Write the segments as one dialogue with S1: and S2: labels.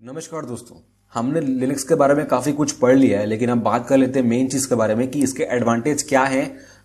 S1: नमस्कार दोस्तों। हमने लिनक्स के बारे में काफी कुछ पढ़ लिया है, लेकिन अब बात कर लेते हैं मेन चीज के बारे में कि इसके एडवांटेज क्या है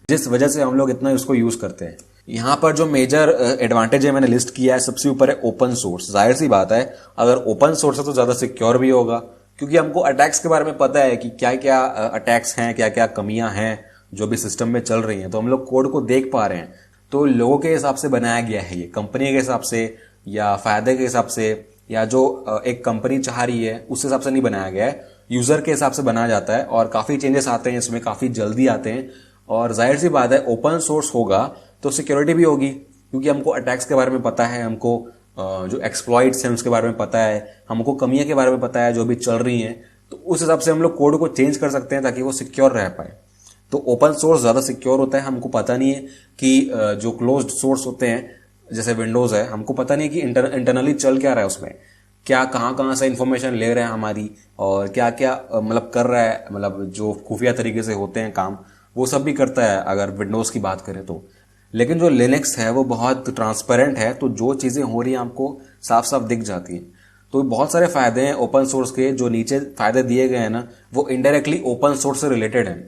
S1: जिस वजह से हम लोग इतना इसको यूज करते हैं। यहाँ पर जो मेजर एडवांटेज है मैंने लिस्ट किया है। सबसे ऊपर है ओपन सोर्स। जाहिर सी बात है, अगर ओपन सोर्स है तो ज्यादा सिक्योर भी होगा, क्योंकि हमको अटैक्स के बारे में पता है कि क्या क्या अटैक्स हैं, क्या क्या कमियां हैं जो भी सिस्टम में चल रही हैं। तो हम लोग कोड को देख पा रहे हैं। तो लोगों के हिसाब से बनाया गया है ये, कंपनी के हिसाब से या फायदे के हिसाब से या जो एक कंपनी चाह रही है उस हिसाब से नहीं बनाया गया है, यूजर के हिसाब से बनाया जाता है। और काफी चेंजेस आते हैं इसमें, काफी जल्दी आते हैं। और जाहिर सी बात है, ओपन सोर्स होगा तो सिक्योरिटी भी होगी, क्योंकि हमको अटैक्स के बारे में पता है, हमको जो एक्सप्लॉइट्स हैं उसके बारे में पता है, हमको कमियां के बारे में पता है जो भी चल रही हैं। तो उस हिसाब से हम लोग कोड को चेंज कर सकते हैं ताकि वो सिक्योर रह पाए। तो ओपन सोर्स ज्यादा सिक्योर होता है। हमको पता नहीं है कि जो क्लोज्ड सोर्स होते हैं जैसे विंडोज है, हमको पता नहीं है कि इंटरनली चल क्या रहा है उसमें, क्या कहाँ से इंफॉर्मेशन ले रहे हैं हमारी, और क्या क्या मतलब कर रहा है, मतलब जो खुफिया तरीके से होते हैं काम, वो सब भी करता है अगर विंडोज की बात करें तो। लेकिन जो लिनक्स है वो बहुत ट्रांसपेरेंट है, तो जो चीजें हो रही हैं आपको साफ साफ दिख जाती हैं। तो बहुत सारे फायदे हैं ओपन सोर्स के। जो नीचे फायदे दिए गए हैं ना, वो इनडायरेक्टली ओपन सोर्स से रिलेटेड है।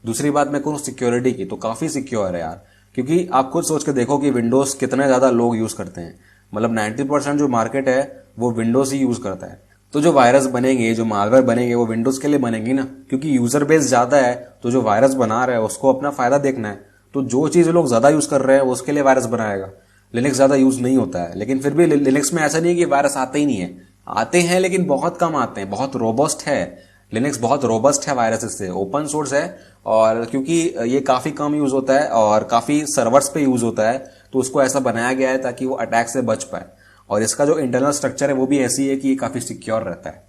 S1: दूसरी बात मैं कहूँ सिक्योरिटी की, तो काफी सिक्योर है यार, क्योंकि आप खुद सोच के देखो कि विंडोज कितने ज्यादा लोग यूज करते हैं। मतलब 90% जो मार्केट है वो विंडोज ही यूज करता है। तो जो वायरस बनेंगे, जो मालवेयर बनेंगे, वो विंडोज के लिए बनेंगे ना, क्योंकि यूजर बेस ज्यादा है। तो जो वायरस बना रहा है उसको अपना फायदा देखना है, तो जो चीज लोग ज्यादा यूज कर रहे हैं उसके लिए वायरस बनाएगा। लिनक्स ज्यादा यूज नहीं होता है, लेकिन फिर भी लिनक्स में ऐसा नहीं है कि वायरस आते ही नहीं है, आते हैं लेकिन बहुत कम आते हैं। बहुत रोबस्ट है लिनक्स, बहुत रोबस्ट है वायरस से। ओपन सोर्स है, और क्योंकि ये काफी कम यूज होता है और काफी सर्वर्स पे यूज होता है, तो उसको ऐसा बनाया गया है ताकि वो अटैक से बच पाए। और इसका जो इंटरनल स्ट्रक्चर है वो भी ऐसी है कि ये काफी सिक्योर रहता है।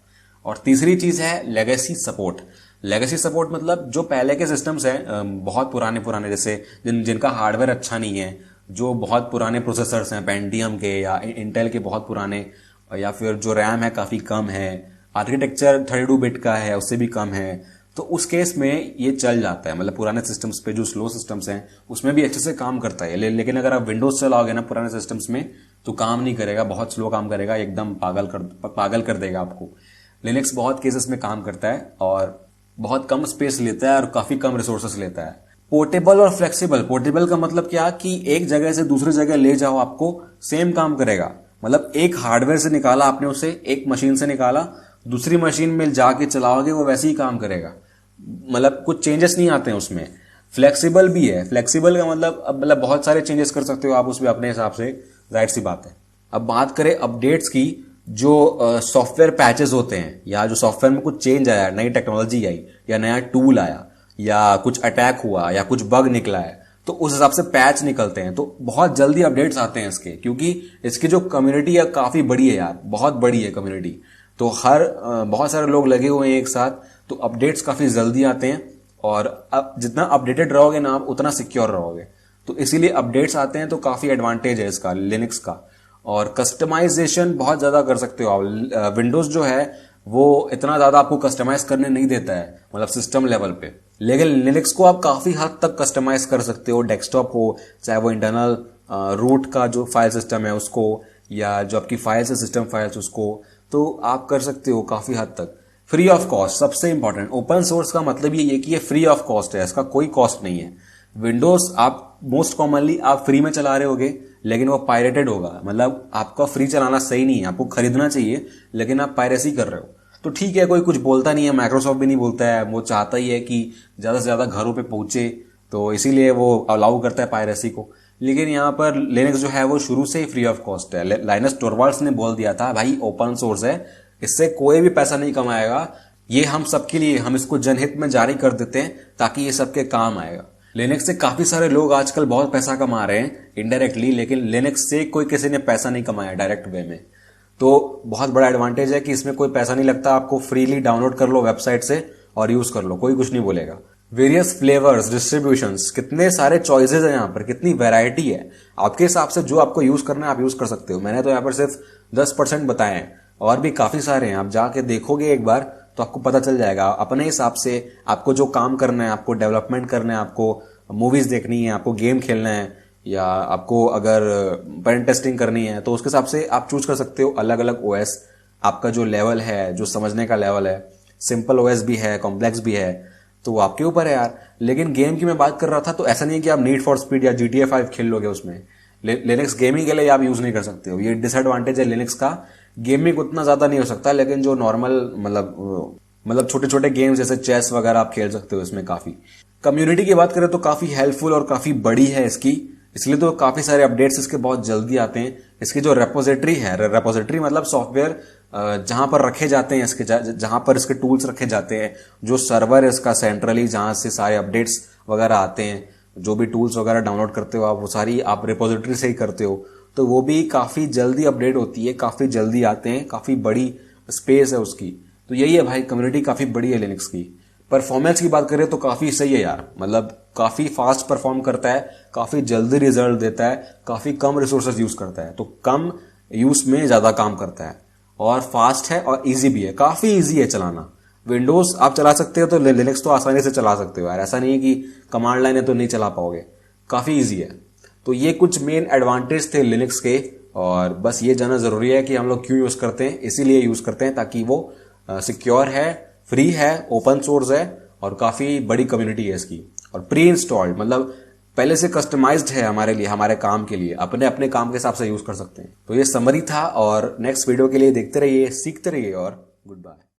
S1: और तीसरी चीज है लेगेसी सपोर्ट। लेगेसी सपोर्ट मतलब जो पहले के सिस्टम्स हैं, बहुत पुराने जैसे जिनका हार्डवेयर अच्छा नहीं है, जो बहुत पुराने प्रोसेसर्स हैं, पेंटियम के या इंटेल के बहुत पुराने, या फिर जो रैम है काफी कम है, आर्किटेक्चर 32 बिट का है उससे भी कम है, तो उस केस में ये चल जाता है। मतलब पुराने सिस्टम्स पे जो स्लो सिस्टम्स हैं उसमें भी अच्छे से काम करता है। लेकिन अगर आप विंडोज चलाओगे ना पुराने सिस्टम्स में, तो काम नहीं करेगा, बहुत स्लो काम करेगा, एकदम पागल कर देगा आपको। लिनक्स बहुत केसेस में काम करता है और बहुत कम स्पेस लेता है और काफी कम रिसोर्सेस लेता है। पोर्टेबल और फ्लेक्सिबल। पोर्टेबल का मतलब क्या कि एक जगह से दूसरी जगह ले जाओ, आपको सेम काम करेगा। मतलब एक हार्डवेयर से निकाला आपने उसे, एक मशीन से निकाला, दूसरी मशीन में जाके चलाओगे वो वैसे ही काम करेगा। मतलब कुछ चेंजेस नहीं आते हैं उसमें। फ्लेक्सिबल भी है। फ्लेक्सिबल का मतलब बहुत सारे चेंजेस कर सकते हो आप उसमें अपने हिसाब से, जाहिर सी बात है। अब बात करें अपडेट्स की, जो सॉफ्टवेयर पैचेस होते हैं या जो सॉफ्टवेयर में कुछ चेंज आया, नई टेक्नोलॉजी आई या नया टूल आया या कुछ अटैक हुआ या कुछ बग निकला है, तो उस हिसाब से पैच निकलते हैं। तो बहुत जल्दी अपडेट्स आते हैं इसके, क्योंकि इसकी जो कम्युनिटी है काफी बड़ी है यार, बहुत बड़ी है कम्युनिटी। तो बहुत सारे लोग लगे हुए हैं एक साथ, तो अपडेट्स काफी जल्दी आते हैं। और अब जितना अपडेटेड रहोगे ना आप, उतना सिक्योर रहोगे। तो इसीलिए अपडेट्स आते हैं, तो काफी एडवांटेज है इसका लिनक्स का। और कस्टमाइजेशन बहुत ज्यादा कर सकते हो आप। विंडोज जो है वो इतना ज्यादा आपको कस्टमाइज करने नहीं देता है, मतलब सिस्टम लेवल पे। लेकिन लिनक्स को आप काफी हद तक कस्टमाइज कर सकते हो। डेस्कटॉप हो, चाहे वो इंटरनल रूट का जो फाइल सिस्टम है उसको, या जो आपकी फाइल्स है सिस्टम फाइल्स उसको, तो आप कर सकते हो काफी हद तक। फ्री ऑफ कॉस्ट सबसे इंपॉर्टेंट। ओपन सोर्स का मतलब ये कि ये फ्री ऑफ कॉस्ट है, इसका कोई कॉस्ट नहीं है। विंडोज आप मोस्ट कॉमनली आप फ्री में चला रहे होगे, लेकिन वो पायरेटेड होगा। मतलब आपका फ्री चलाना सही नहीं है, आपको खरीदना चाहिए, लेकिन आप पायरेसी कर रहे हो। तो ठीक है, कोई कुछ बोलता नहीं है, माइक्रोसॉफ्ट भी नहीं बोलता है, वो चाहता ही है कि ज्यादा से ज्यादा घरों पे पहुंचे, तो इसीलिए वो अलाउ करता है पायरेसी को। लेकिन यहाँ पर लिनक्स जो है वो शुरू से ही फ्री ऑफ कॉस्ट है। लाइनस टोरवाल्ड्स ने बोल दिया था, भाई ओपन सोर्स है, इससे कोई भी पैसा नहीं कमाएगा, ये हम सबके लिए, हम इसको जनहित में जारी कर देते हैं ताकि ये सबके काम आएगा। लिनक्स से काफी सारे लोग आजकल बहुत पैसा कमा रहे हैं इनडायरेक्टली, लेकिन लिनक्स से कोई किसी ने पैसा नहीं कमाया डायरेक्ट वे में। तो बहुत बड़ा एडवांटेज है कि इसमें कोई पैसा नहीं लगता, आपको फ्रीली डाउनलोड कर लो वेबसाइट से और यूज कर लो, कोई कुछ नहीं बोलेगा। वेरियस फ्लेवर्स, डिस्ट्रीब्यूशंस, कितने सारे चॉइसेस है यहाँ पर, कितनी वैरायटी है। आपके हिसाब से जो आपको यूज करना है आप यूज कर सकते हो। मैंने तो यहाँ पर सिर्फ 10% बताए हैं, और भी काफी सारे हैं। आप जाके देखोगे एक बार तो आपको पता चल जाएगा। अपने हिसाब से आपको जो काम करना है, आपको डेवलपमेंट करना है, आपको मूवीज देखनी है, आपको गेम खेलना है, या आपको अगर पेन टेस्टिंग करनी है, तो उसके हिसाब से आप चूज कर सकते हो अलग अलग ओएस। आपका जो लेवल है, जो समझने का लेवल है, सिंपल ओएस भी है, कॉम्प्लेक्स भी है, तो वो आपके ऊपर है यार। लेकिन गेम की मैं बात कर रहा था, तो ऐसा नहीं है कि आप नीड फॉर स्पीड या GTA 5 खेल लोगे उसमें। लिनक्स गेमिंग के लिए आप यूज नहीं कर सकते हो, ये डिसएडवांटेज है लिनक्स का। गेमिंग उतना ज्यादा नहीं हो सकता, लेकिन जो नॉर्मल मतलब छोटे छोटे गेम्स जैसे चेस वगैरह आप खेल सकते हो इसमें काफी। कम्युनिटी की बात करें तो काफी हेल्पफुल और काफी बड़ी है इसकी, इसलिए तो काफी सारे अपडेट्स इसके बहुत जल्दी आते हैं। इसकी जो रेपोजिटरी है, रेपोजिटरी मतलब सॉफ्टवेयर जहां पर रखे जाते हैं इसके, जहां पर इसके टूल्स रखे जाते हैं, जो सर्वर है इसका सेंट्रली जहां से सारे अपडेट्स वगैरह आते हैं, जो भी टूल्स वगैरह डाउनलोड करते हो आप, वो सारी आप रेपोजिटरी से ही करते हो, तो वो भी काफी जल्दी अपडेट होती है, काफी जल्दी आते हैं, काफी बड़ी स्पेस है उसकी। तो यही है भाई, कम्युनिटी काफी बड़ी है लिनक्स की। परफॉर्मेंस की बात करें तो काफी सही है यार, मतलब काफी फास्ट परफॉर्म करता है, काफी जल्दी रिजल्ट देता है, काफी कम रिसोर्सेज यूज करता है, तो कम यूज में ज्यादा काम करता है, और फास्ट है और इजी भी है, काफी इजी है चलाना। विंडोज आप चला सकते हो तो लिनक्स तो आसानी से चला सकते हो यार, ऐसा नहीं है कि कमांड लाइन है तो नहीं चला पाओगे, काफी इजी है। तो ये कुछ मेन एडवांटेज थे लिनक्स के, और बस ये जानना जरूरी है कि हम लोग क्यों यूज करते हैं। इसीलिए यूज करते हैं ताकि वो सिक्योर है, फ्री है, ओपन सोर्स है, और काफी बड़ी कम्युनिटी है इसकी, और प्री इंस्टॉल्ड मतलब पहले से कस्टमाइज्ड है हमारे लिए, हमारे काम के लिए, अपने अपने काम के हिसाब से यूज कर सकते हैं। तो ये समरी था, और नेक्स्ट वीडियो के लिए देखते रहिए, सीखते रहिए, और गुड बाय।